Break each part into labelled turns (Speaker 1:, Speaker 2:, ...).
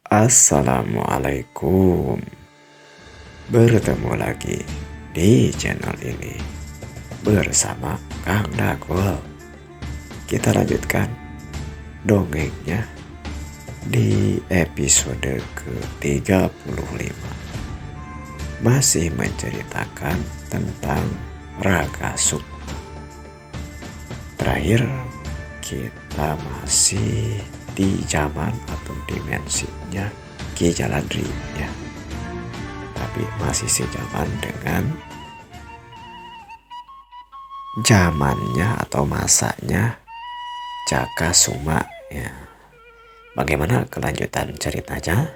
Speaker 1: Assalamualaikum. Bertemu lagi di channel ini bersama Kang Dagol. Kita lanjutkan dongengnya di episode ke-35. Masih menceritakan tentang Raga Sukma. Terakhir kita masih di zaman atau dimensinya Ki Jaladri ya. Tapi masih sejaman dengan zamannya atau masanya Jaka Sukma ya. Bagaimana kelanjutan ceritanya?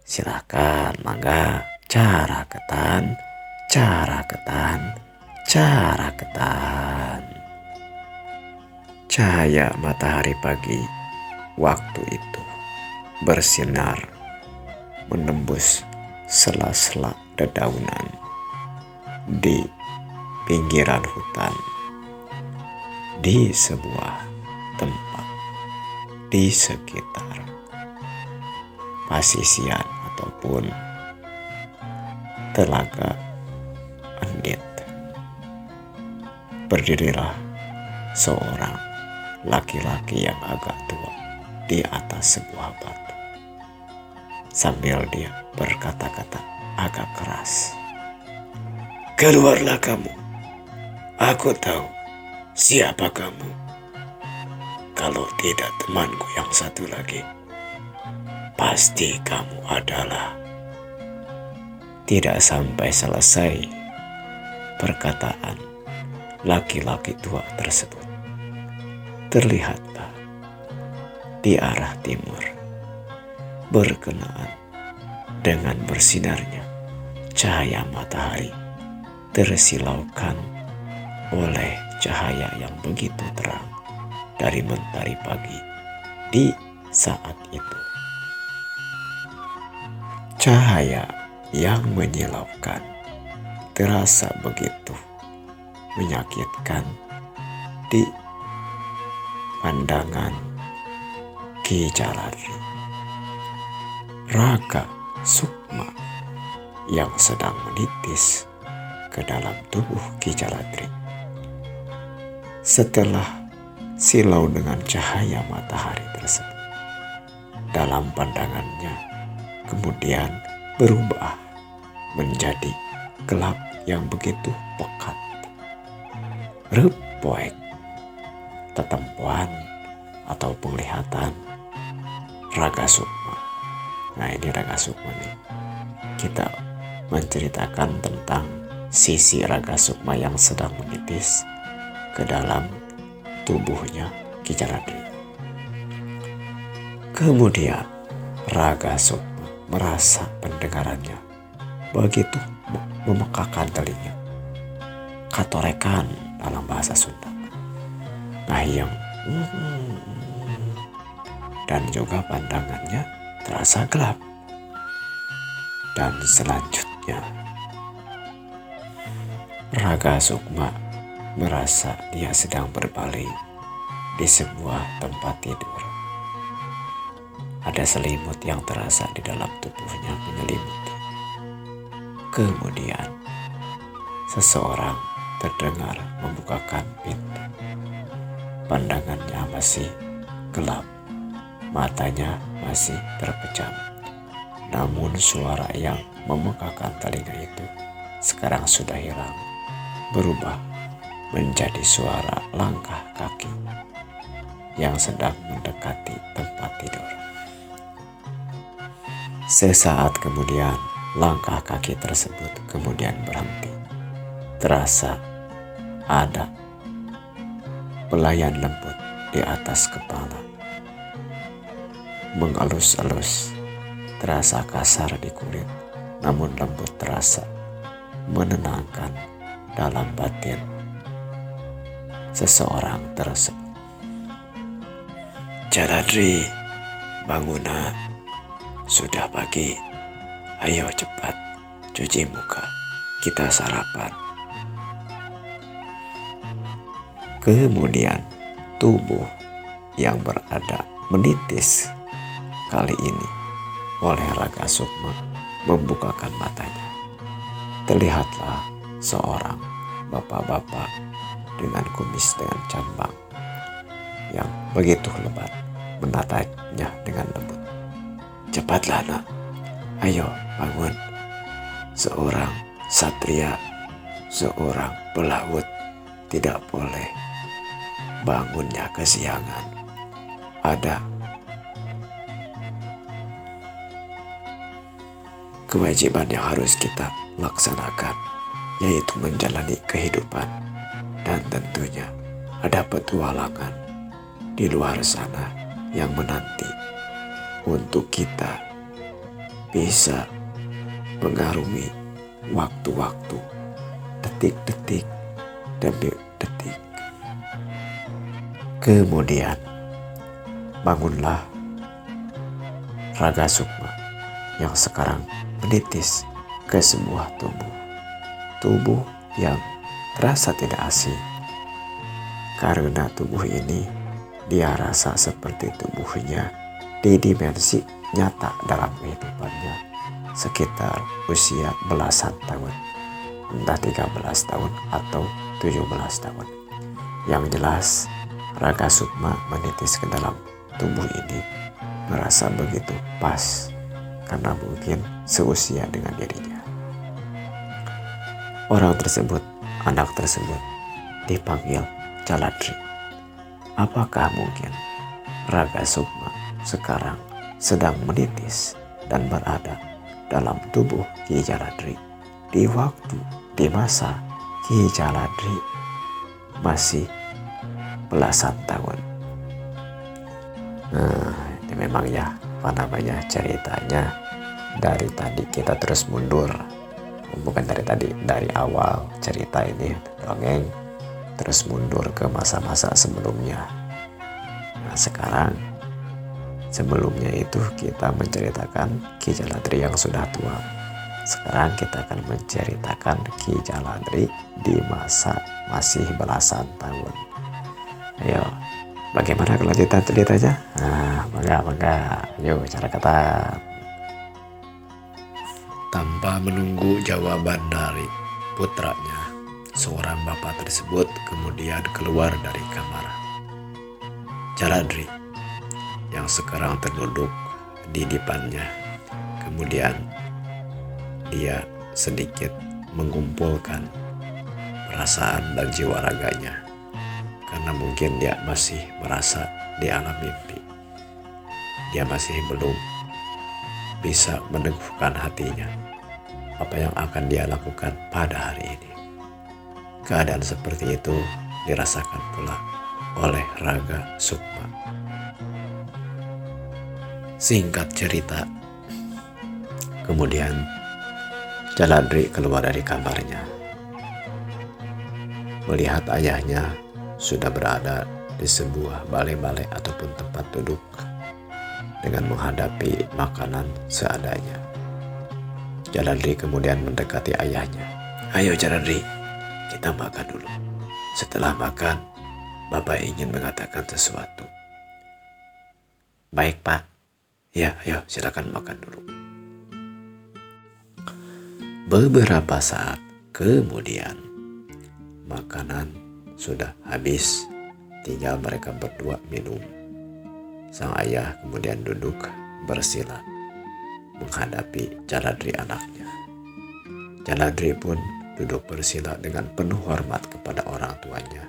Speaker 1: Silahkan, mangga. Cara ketan. Cahaya matahari pagi waktu itu bersinar menembus sela-sela dedaunan di pinggiran hutan, di sebuah tempat di sekitar pasisian ataupun telaga Endit. Berdirilah seorang laki-laki yang agak tua di atas sebuah batu, sambil dia berkata-kata agak keras. "Keluarlah kamu. Aku tahu siapa kamu. Kalau tidak temanku yang satu lagi, pasti kamu adalah..." Tidak sampai selesai perkataan laki-laki tua tersebut, terlihatlah di arah timur, berkenaan dengan bersinarnya cahaya matahari, tersilaukan oleh cahaya yang begitu terang dari mentari pagi di saat itu. Cahaya yang menyilaukan terasa begitu menyakitkan di pandangan Ki Jaladri. Raga Sukma yang sedang menitis ke dalam tubuh Ki Jaladri. Setelah silau dengan cahaya matahari tersebut, dalam pandangannya kemudian berubah menjadi gelap yang begitu pekat. Repoek tetempuan atau penglihatan Raga Sukma. Nah, ini Raga Sukma nih. Kita menceritakan tentang sisi Raga Sukma yang sedang menitis ke dalam tubuhnya Ki Jaladri. Kemudian Raga Sukma merasa pendengarannya begitu memekakan telinga. Katorekan dalam bahasa Sunda. Ngayang. Dan juga pandangannya terasa gelap. Dan selanjutnya Raga Sukma merasa dia sedang berbaring di sebuah tempat tidur. Ada selimut yang terasa di dalam tubuhnya menyelimuti. Kemudian seseorang terdengar membukakan pintu. Pandangannya masih gelap, matanya masih terpejam. Namun suara yang memekakan telinga itu sekarang sudah hilang, berubah menjadi suara langkah kaki yang sedang mendekati tempat tidur. Sesaat kemudian langkah kaki tersebut kemudian berhenti. Terasa ada pelayan lembut di atas kepala, mengelus-elus, terasa kasar di kulit, namun lembut terasa menenangkan dalam batin seseorang tersebut. "Jaladri, bangunan. Sudah pagi. Ayo cepat cuci muka. Kita sarapan." Kemudian tubuh yang berada menitis kali ini oleh Raga Sukma membukakan matanya. Terlihatlah seorang bapak-bapak dengan kumis dengan cambang yang begitu lebat menatapnya dengan lembut. "Cepatlah nak, ayo bangun. Seorang satria, seorang pelaut tidak boleh bangunnya kesiangan. Ada kewajiban yang harus kita laksanakan, yaitu menjalani kehidupan. Dan tentunya ada petualangan di luar sana yang menanti untuk kita bisa mengarungi waktu-waktu, detik-detik demi detik." Kemudian bangunlah Raga Sukma yang sekarang menitis ke sebuah tubuh yang terasa tidak asing, karena tubuh ini dia rasa seperti tubuhnya di dimensi nyata dalam kehidupannya, sekitar usia belasan tahun, entah 13 tahun atau 17 tahun. Yang jelas Raga Sukma menitis ke dalam tubuh ini merasa begitu pas, karena mungkin seusia dengan dirinya. Anak tersebut dipanggil Jaladri. Apakah mungkin Raga Sukma sekarang sedang menitis dan berada dalam tubuh Ki Jaladri di masa Ki Jaladri masih belasan tahun? Ini memang ya, ceritanya dari tadi kita terus mundur. Bukan dari awal cerita ini dongeng terus mundur ke masa-masa sebelumnya. Nah, sekarang sebelumnya itu kita menceritakan Ki Jaladri yang sudah tua. Sekarang kita akan menceritakan Ki Jaladri di masa masih belasan tahun. Ayo, bagaimana kelanjutan ceritanya? Mangga. Yuk, cara kata. Tanpa menunggu jawaban dari putranya, seorang bapak tersebut kemudian keluar dari kamar. Jaladri yang sekarang terduduk di depannya, kemudian dia sedikit mengumpulkan perasaan dan jiwa raganya, karena mungkin dia masih merasa di alam mimpi. Dia masih belum bisa meneguhkan hatinya apa yang akan dia lakukan pada hari ini. Keadaan seperti itu dirasakan pula oleh Raga Sukma. Singkat cerita, kemudian Jaladri keluar dari kamarnya, melihat ayahnya sudah berada di sebuah balai-balai ataupun tempat duduk dengan menghadapi makanan seadanya. Jaladri kemudian mendekati ayahnya. "Ayo Jaladri, kita makan dulu. Setelah makan, Bapak ingin mengatakan sesuatu." "Baik Pak." "Ya, ayo silakan makan dulu." Beberapa saat kemudian, makanan sudah habis, tinggal mereka berdua minum. Sang ayah kemudian duduk bersila menghadapi Jaladri anaknya. Jaladri pun duduk bersila dengan penuh hormat kepada orang tuanya,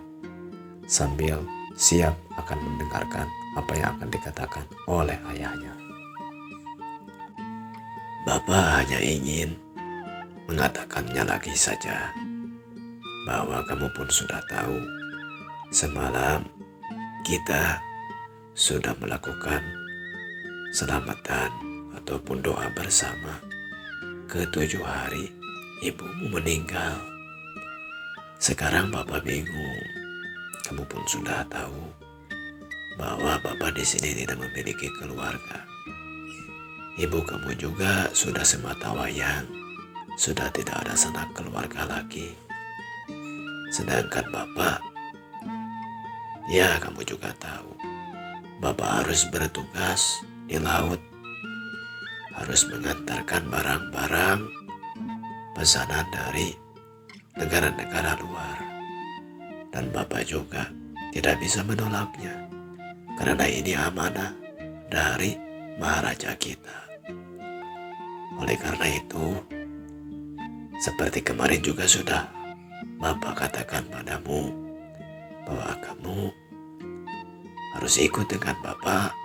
Speaker 1: sambil siap akan mendengarkan apa yang akan dikatakan oleh ayahnya. "Bapak hanya ingin mengatakannya lagi saja, bahwa kamu pun sudah tahu, semalam kita sudah melakukan selamatan ataupun doa bersama. Ke-7 hari ibumu meninggal. Sekarang Bapak bingung. Kamu pun sudah tahu bahwa Bapak di sini tidak memiliki keluarga. Ibu kamu juga sudah sematawayang, sudah tidak ada sanak keluarga lagi. Sedangkan Bapak, ya kamu juga tahu, Bapak harus bertugas di laut, harus mengantarkan barang-barang pesanan dari negara-negara luar. Dan Bapak juga tidak bisa menolaknya, karena ini amanah dari Maharaja kita. Oleh karena itu, seperti kemarin juga sudah Bapak katakan padamu bahwa kamu harus ikut dengan Bapak,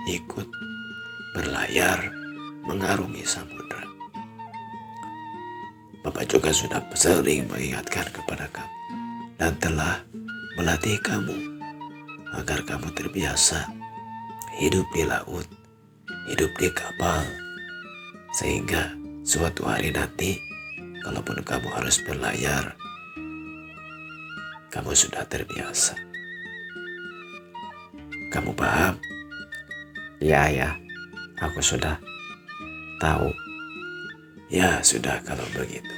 Speaker 1: ikut berlayar mengarungi samudra. Bapak juga sudah sering mengingatkan kepada kamu dan telah melatih kamu agar kamu terbiasa hidup di laut, hidup di kapal, sehingga suatu hari nanti kalaupun kamu harus berlayar, kamu sudah terbiasa. Kamu paham? Ya, aku sudah tahu. Ya sudah kalau begitu.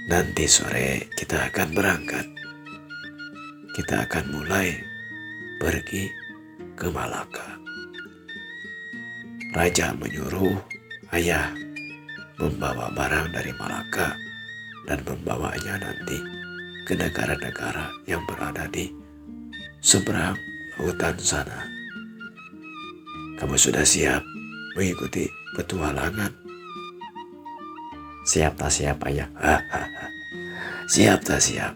Speaker 1: Nanti sore kita akan berangkat. Kita akan mulai pergi ke Malaka. Raja menyuruh ayah membawa barang dari Malaka dan membawanya nanti ke negara-negara yang berada di seberang lautan sana. Kamu sudah siap mengikuti petualangan? Siap tak siap, ayah? Siap tak siap.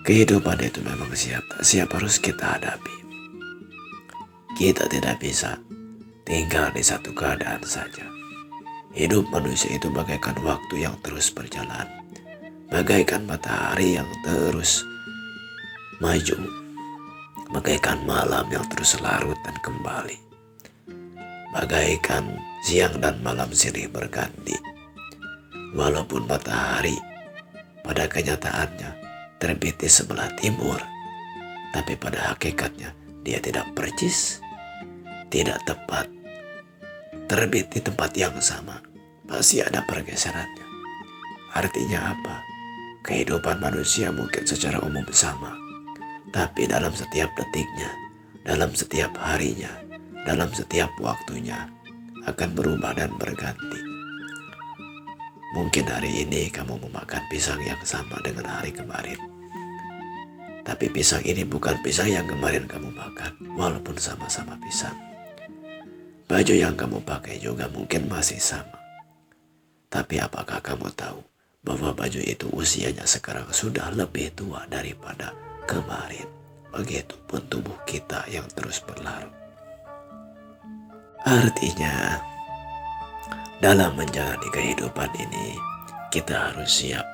Speaker 1: Kehidupan itu memang siap tak siap harus kita hadapi. Kita tidak bisa tinggal di satu keadaan saja. Hidup manusia itu bagaikan waktu yang terus berjalan, bagaikan matahari yang terus maju, bagaikan malam yang terus larut dan kembali, bagaikan siang dan malam silih berganti. Walaupun matahari pada kenyataannya terbit di sebelah timur, tapi pada hakikatnya dia tidak percis, tidak tepat terbit di tempat yang sama. Pasti ada pergeserannya. Artinya apa? Kehidupan manusia mungkin secara umum sama, tapi dalam setiap detiknya, dalam setiap harinya, dalam setiap waktunya akan berubah dan berganti. Mungkin hari ini kamu memakan pisang yang sama dengan hari kemarin, tapi pisang ini bukan pisang yang kemarin kamu makan, walaupun sama-sama pisang. Baju yang kamu pakai juga mungkin masih sama. Tapi apakah kamu tahu bahwa baju itu usianya sekarang sudah lebih tua daripada kemarin? Begitupun tubuh kita yang terus berlarut. Artinya, dalam menjalani kehidupan ini, kita harus siap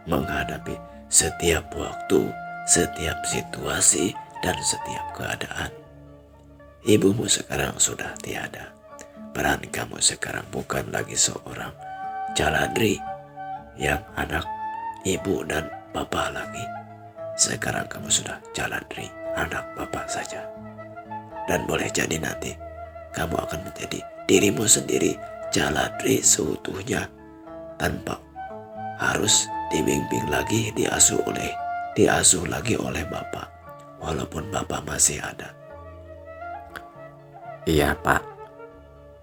Speaker 1: menghadapi setiap waktu, setiap situasi, dan setiap keadaan. Ibumu sekarang sudah tiada. Peran kamu sekarang bukan lagi seorang Jaladri yang anak ibu dan bapak lagi. Sekarang kamu sudah Jaladri, anak bapak saja. Dan boleh jadi nanti kamu akan menjadi dirimu sendiri, Jaladri seutuhnya, tanpa harus dibimbing lagi, diasuh lagi oleh bapak, walaupun bapak masih ada. Iya Pak,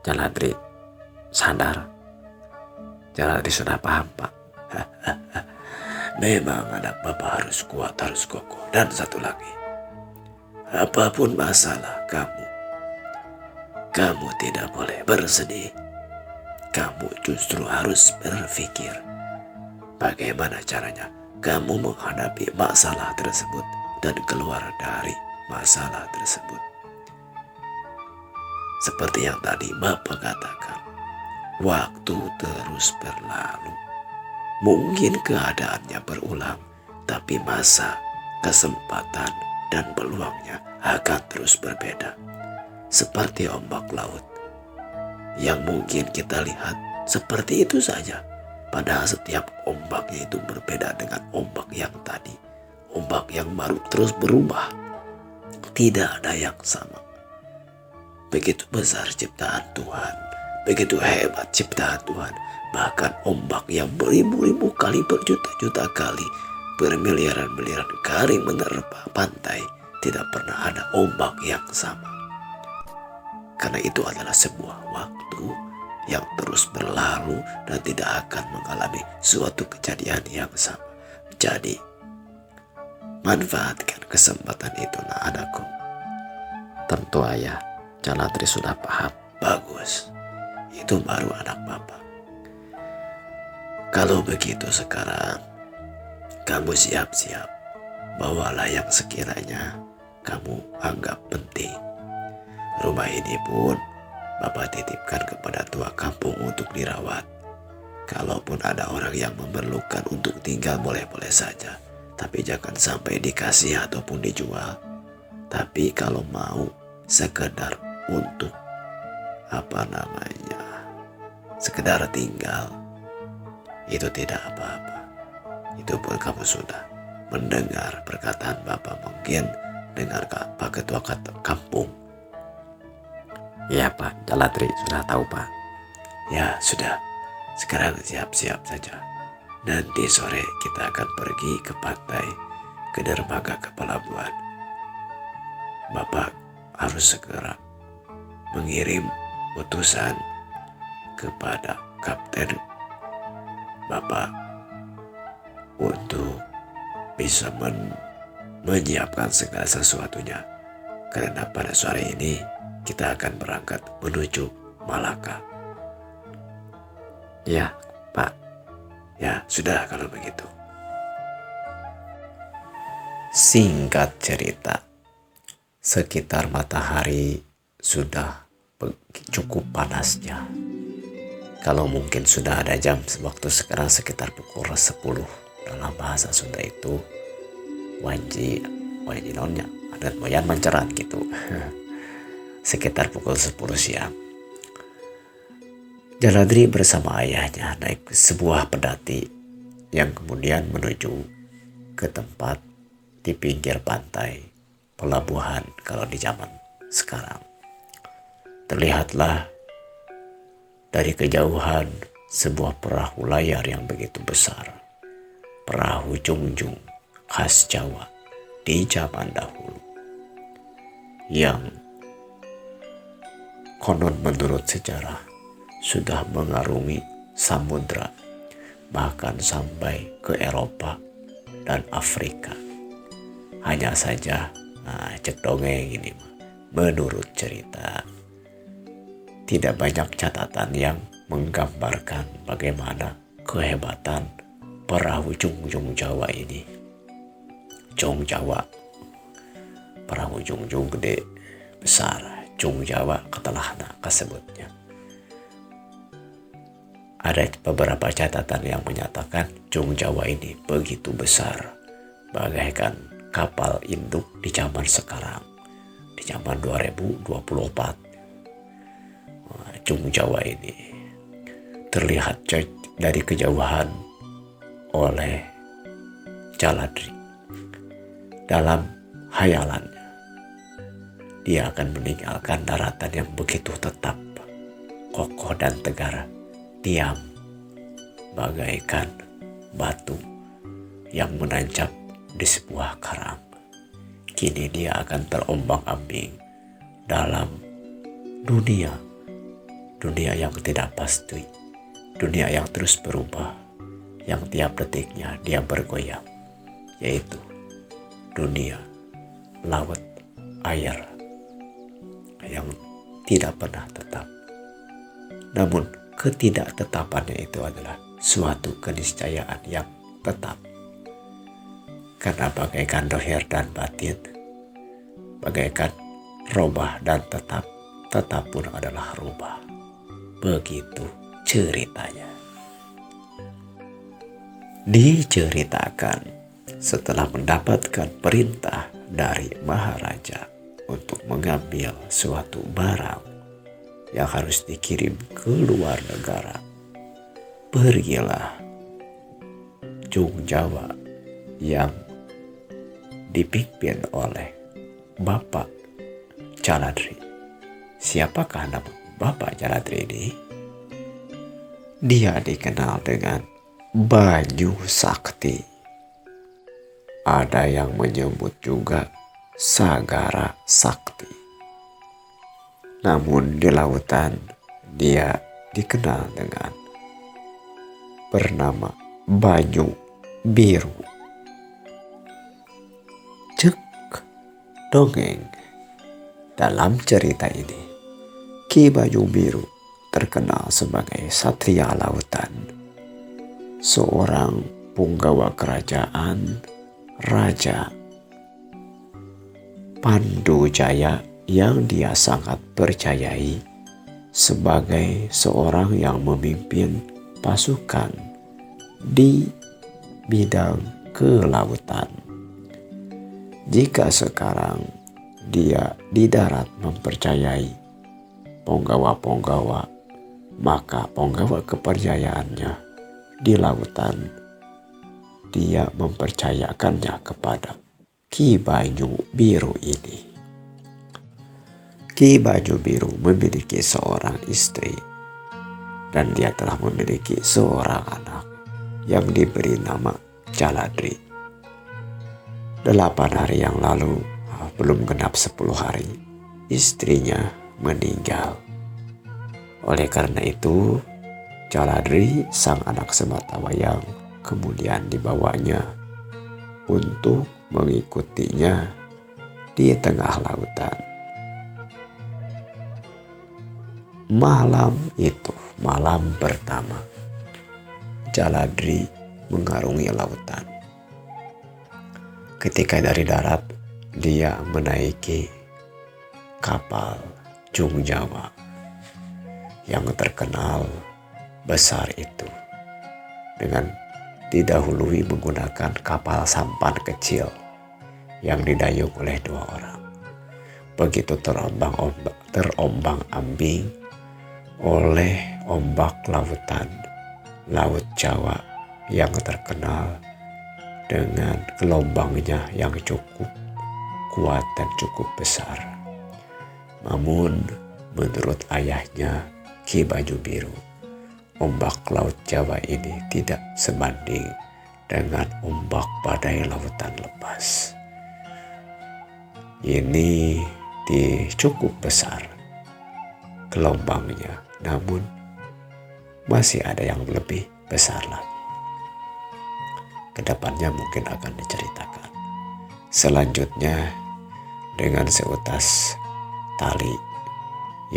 Speaker 1: Jaladri sadar. Jaladri sudah paham Pak. Memang anak bapak harus kuat, harus kokoh. Dan satu lagi, apapun masalah kamu tidak boleh bersedih. Kamu justru harus berpikir bagaimana caranya kamu menghadapi masalah tersebut dan keluar dari masalah tersebut. Seperti yang tadi Bapak katakan, waktu terus berlalu. Mungkin keadaannya berulang, tapi masa, kesempatan, dan peluangnya akan terus berbeda. Seperti ombak laut, yang mungkin kita lihat seperti itu saja. Padahal setiap ombaknya itu berbeda dengan ombak yang tadi. Ombak yang baru terus berubah. Tidak ada yang sama. Begitu besar ciptaan Tuhan. Begitu hebat ciptaan Tuhan. Bahkan ombak yang beribu-ribu kali, berjuta-juta kali, bermiliaran-miliaran kali menerpa pantai, tidak pernah ada ombak yang sama.
Speaker 2: karena itu adalah sebuah waktu yang terus berlalu dan tidak akan mengalami suatu kejadian yang sama. Jadi, manfaatkan kesempatan itu, nak anakku.
Speaker 1: Tentu ayah, Calatri sudah paham.
Speaker 2: Bagus, itu baru anak Bapak. Kalau begitu sekarang, kamu siap-siap. Bawalah yang sekiranya kamu anggap penting. Rumah ini pun Bapak titipkan kepada tua kampung untuk dirawat. Kalaupun ada orang yang memerlukan untuk tinggal boleh-boleh saja. Tapi jangan sampai dikasih ataupun dijual. Tapi kalau mau sekedar untuk sekedar tinggal, itu tidak apa-apa. Itu pun kamu sudah mendengar perkataan Bapak, mungkin dengar Pak Ketua Kampung.
Speaker 1: Iya Pak, Calatri sudah tahu Pak.
Speaker 2: Ya sudah, sekarang siap-siap saja. Nanti sore kita akan pergi ke pantai, ke dermaga ke pelabuhan. Bapak harus segera mengirim utusan kepada Kapten Bapak untuk bisa menyiapkan segala sesuatunya. Karena pada sore ini kita akan berangkat menuju Malaka.
Speaker 1: Ya Pak.
Speaker 2: Ya sudah kalau begitu.
Speaker 1: Singkat cerita, sekitar matahari sudah cukup panasnya. Kalau mungkin sudah ada jam waktu sekarang sekitar pukul 10. Dalam bahasa Sunda itu wanji nonnya adat moyan manceran gitu. Sekitar pukul 10 siang. Calatri bersama ayahnya naik sebuah pedati yang kemudian menuju ke tempat di pinggir pantai pelabuhan kalau di zaman sekarang. Terlihatlah dari kejauhan sebuah perahu layar yang begitu besar. Perahu jungjung khas Jawa di zaman dahulu. Yang konon menurut sejarah sudah mengarungi samudra, bahkan sampai ke Eropa dan Afrika. Hanya saja, cek dongeng ini menurut cerita, tidak banyak catatan yang menggambarkan bagaimana kehebatan perahu jungjung Jawa ini. Jung Jawa, perahu jungjung gede besar, Jung Jawa ketelahna kasebutnya. Ada beberapa catatan yang menyatakan Jung Jawa ini begitu besar, bagaikan kapal induk di zaman sekarang, di zaman 2024. Jung Jawa ini terlihat dari kejauhan oleh Calatri. Dalam hayalannya, dia akan meninggalkan daratan yang begitu tetap, kokoh dan tegar, diam, bagaikan batu yang menancap di sebuah karang. Kini dia akan terombang-ambing dalam dunia yang tidak pasti, dunia yang terus berubah, yang tiap detiknya dia bergoyang, yaitu dunia laut, air yang tidak pernah tetap. Namun ketidaktetapannya itu adalah suatu keniscayaan yang tetap. Karena bagaikan dohir dan batin, bagaikan robah dan tetap pun adalah rubah. Begitu ceritanya. Diceritakan setelah mendapatkan perintah dari Maharaja untuk mengambil suatu barang yang harus dikirim ke luar negara, pergilah Jung Jawa yang dipimpin oleh Bapak Calatri. Siapakah nama Bapak Calatri ini? Dia dikenal dengan Banyu Sakti. Ada yang menyebut juga Sagara Sakti. Namun di lautan dia dikenal dengan bernama Banyu Biru. Cek dongeng. Dalam cerita ini, Ki Banyu Biru terkenal sebagai satria lautan, seorang punggawa kerajaan Raja Pandu Jaya yang dia sangat percayai sebagai seorang yang memimpin pasukan di bidang kelautan. Jika sekarang dia di darat mempercayai punggawa-punggawa, maka punggawa kepercayaannya di lautan dia mempercayakannya kepada Ki Banyu Biru ini. Ki Banyu Biru memiliki seorang istri dan dia telah memiliki seorang anak yang diberi nama Jaladri. 8 hari yang lalu, belum genap 10 hari, istrinya meninggal. Oleh karena itu, Jaladri, sang anak sematawayang, kemudian dibawanya untuk mengikutinya di tengah lautan. Malam itu, malam pertama, Jaladri mengarungi lautan. Ketika dari darat, dia menaiki kapal Jung Jawa yang terkenal besar itu, dengan didahului menggunakan kapal sampan kecil yang didayung oleh 2 orang. Begitu terombang-ambing oleh ombak lautan, Laut Jawa yang terkenal dengan gelombangnya yang cukup kuat dan cukup besar. Namun menurut ayahnya Ki Banyu Biru, ombak Laut Jawa ini tidak sebanding dengan ombak badai lautan lepas. Ini cukup besar gelombangnya, namun masih ada yang lebih besar lagi. Kedepannya mungkin akan diceritakan. Selanjutnya, dengan seutas tali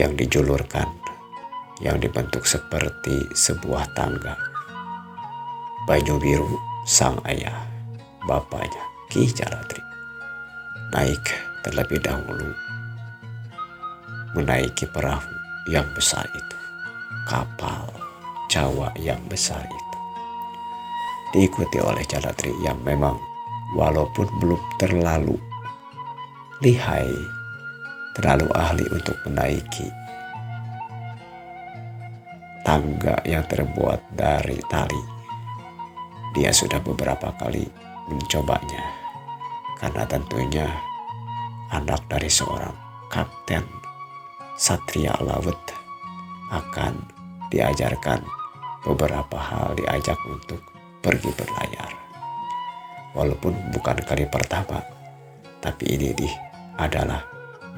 Speaker 1: yang dijulurkan, yang dibentuk seperti sebuah tangga, Banyu Biru, sang ayah, bapaknya Ki Jaladri, naik terlebih dahulu, menaiki perahu yang besar itu, kapal Jawa yang besar itu. Diikuti oleh Jaladri yang memang walaupun belum terlalu lihai, terlalu ahli untuk menaiki tangga yang terbuat dari tali, dia sudah beberapa kali mencobanya, karena tentunya anak dari seorang kapten satria laut akan diajarkan beberapa hal, diajak untuk pergi berlayar. Walaupun bukan kali pertama, tapi ini adalah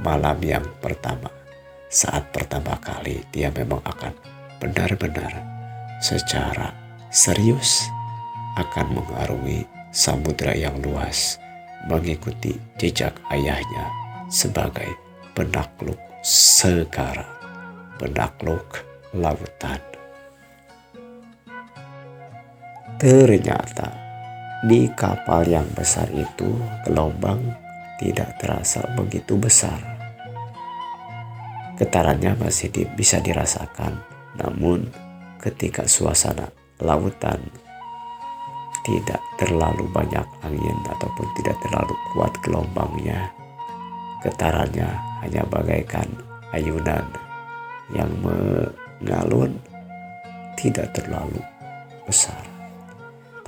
Speaker 1: malam yang pertama. Saat pertama kali dia memang akan benar-benar secara serius akan mengarungi samudera yang luas, mengikuti jejak ayahnya sebagai penakluk segara, penakluk lautan. Ternyata di kapal yang besar itu gelombang tidak terasa begitu besar. Getarannya masih bisa dirasakan, namun ketika suasana lautan tidak terlalu banyak angin ataupun tidak terlalu kuat gelombangnya, getarannya hanya bagaikan ayunan yang mengalun, tidak terlalu besar.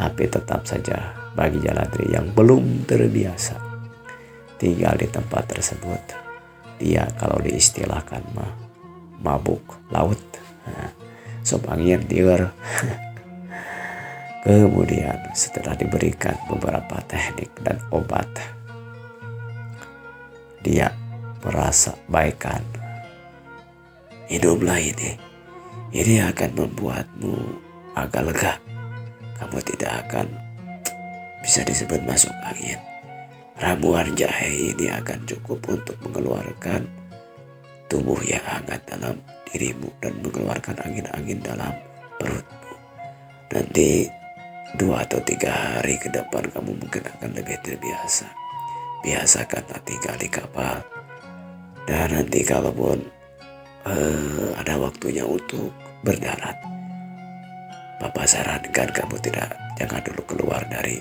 Speaker 1: Tapi tetap saja bagi Jaladri yang belum terbiasa tinggal di tempat tersebut, dia kalau diistilahkan mabuk laut, sop angin tiur. Kemudian setelah diberikan beberapa teknik dan obat, dia merasa baikan,
Speaker 2: Minumlah ini. Ini akan membuatmu agak lega. Kamu tidak akan bisa disebut masuk angin. Ramuan jahe ini akan cukup untuk mengeluarkan tubuh yang hangat dalam dirimu dan mengeluarkan angin-angin dalam perutmu. Nanti 2 atau 3 hari ke depan kamu mungkin akan lebih terbiasa. Biasakanlah tinggal di kapal. Dan nanti kalaupun ada waktunya untuk berdarat, Bapak sarankan kamu jangan dulu keluar dari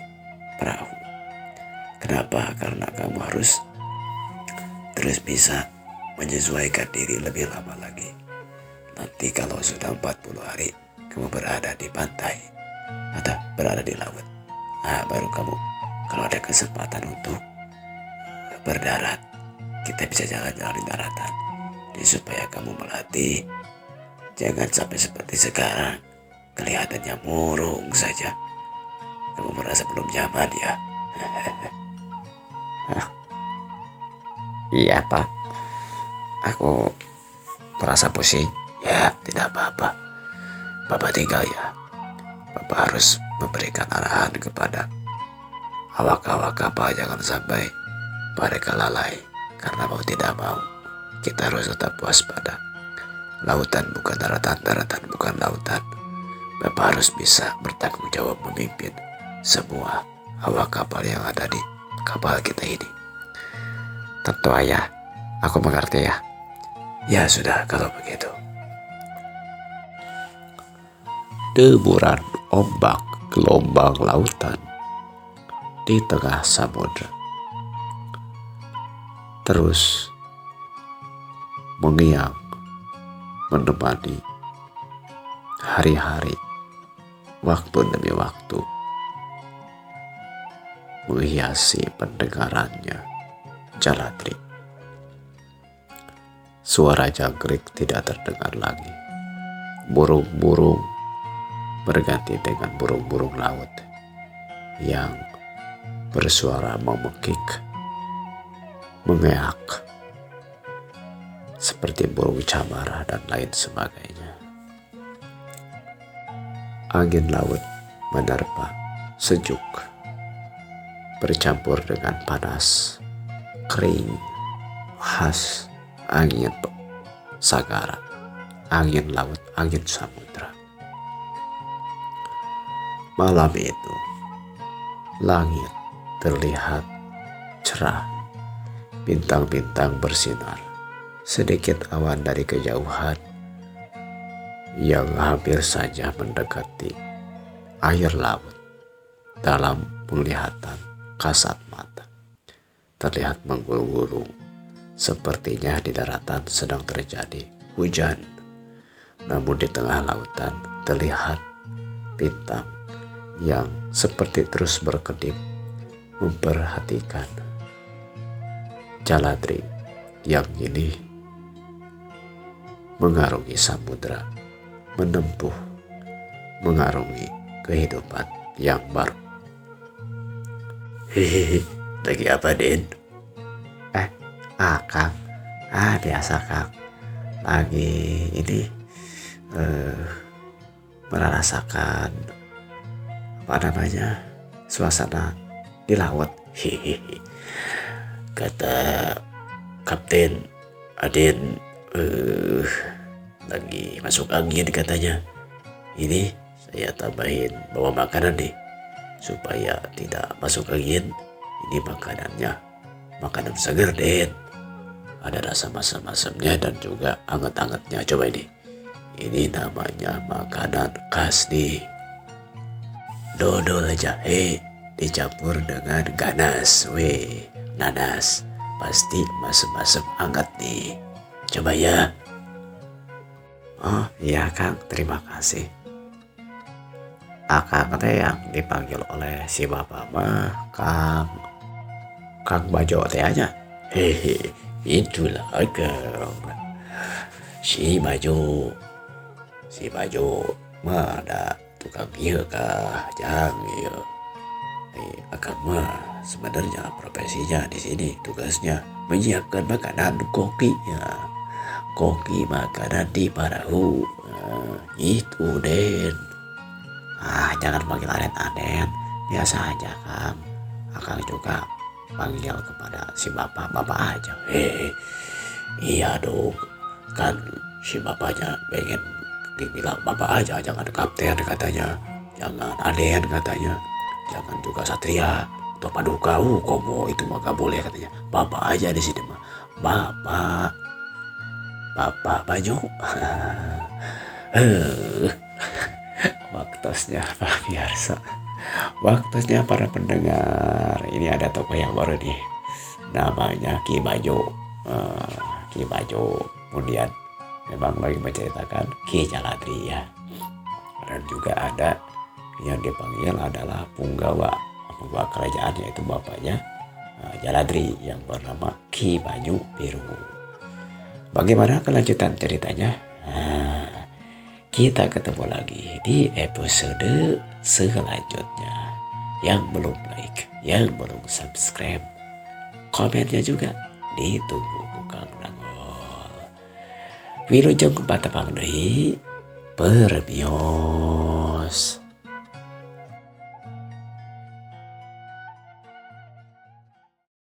Speaker 2: perahu. Kenapa? Karena kamu harus terus bisa menyesuaikan diri lebih lama lagi. Nanti kalau sudah 40 hari kamu berada di pantai atau berada di laut, baru kamu kalau ada kesempatan untuk berdarat, kita bisa jalan-jalan di daratan. Jadi supaya kamu melatih, jangan sampai seperti sekarang kelihatannya murung saja. Kamu merasa belum nyaman ya?
Speaker 1: Iya Pak, aku merasa pusing.
Speaker 2: Ya, tidak apa-apa. Bapak tinggal ya. Bapak harus memberikan arahan kepada awak-awak kapal jangan sampai mereka lalai. Karena mau tidak mau, kita harus tetap waspada. Lautan bukan daratan, daratan bukan lautan. Bapak harus bisa bertanggung jawab memimpin semua awak kapal yang ada di kapal kita ini.
Speaker 1: Tentu Ayah, aku mengerti ya.
Speaker 2: Ya sudah kalau begitu.
Speaker 1: Deburan ombak gelombang lautan di tengah samudra terus mengiang menemani hari-hari, waktu demi waktu, menghiasi pendengarannya Jaladri. Suara jangkrik tidak terdengar lagi. Burung-burung berganti dengan burung-burung laut yang bersuara memekik, mengeak, seperti burung camara dan lain sebagainya. Angin laut menerpa sejuk, bercampur dengan panas, kering, khas angin Sagara, angin laut, angin samudra. Malam itu, langit terlihat cerah, bintang-bintang bersinar, sedikit awan dari kejauhan yang hampir saja mendekati air laut dalam penglihatan kasat mata. Terlihat menggulung-gulung, sepertinya di daratan sedang terjadi hujan. Namun di tengah lautan terlihat bintang yang seperti terus berkedip memperhatikan Jaladri yang kini mengarungi samudra, menempuh, mengarungi kehidupan yang baru.
Speaker 2: Hehehe, lagi apa Den?
Speaker 1: Kang, biasa Kang, lagi ini merasakan suasana di laut.
Speaker 2: Hehehe, kata Kapten Aden lagi masuk angin katanya. Ini saya tambahin bawa makanan deh supaya tidak masuk angin. Ini makanan segar Den, ada rasa masam-masamnya dan juga anget-angetnya. Coba ini namanya makanan khas nih, dodol jahe dicampur dengan ganas, nanas, pasti masam-masam anget nih. Coba ya.
Speaker 1: Oh iya Kang, terima kasih. Kang teh yang dipanggil oleh si bapak mah Kang Bajo teh aja.
Speaker 2: Hehe, itulah Kang. Si Bajo mah ada tukang ieu kah jang ieu. Akang mah sebenarnya profesinya di sini tugasnya menyiapkan makanan kokinya. koki makanan di perahu. Itu Den.
Speaker 1: Jangan panggil Aden-Aden, biasa aja Kang. Akang juga panggil kepada si bapak aja.
Speaker 2: Iya dong, kan si bapaknya pengen dibilang bapak aja, jangan kapten katanya, jangan Aden katanya, jangan juga Satria atau Paduka. Komo itu mah gak boleh katanya. Bapak aja di sini mah. Bapak Banyu.
Speaker 1: Waktunya Pak Biarsa. Waktunya para pendengar. Ini ada tokoh yang baru nih. Namanya Ki Bajo. Ki Bajo. Kemudian memang lagi menceritakan Ki Jaladri ya. Dan juga ada yang dipanggil adalah Punggawa kerajaan, yaitu bapaknya Jaladri yang bernama Ki Banyu Biru. Bagaimana kelanjutan ceritanya? Kita ketemu lagi di episode selanjutnya. Yang belum like, yang belum subscribe, komennya juga ditunggu Kang Nangol. Wilujeng patepang deui, permios.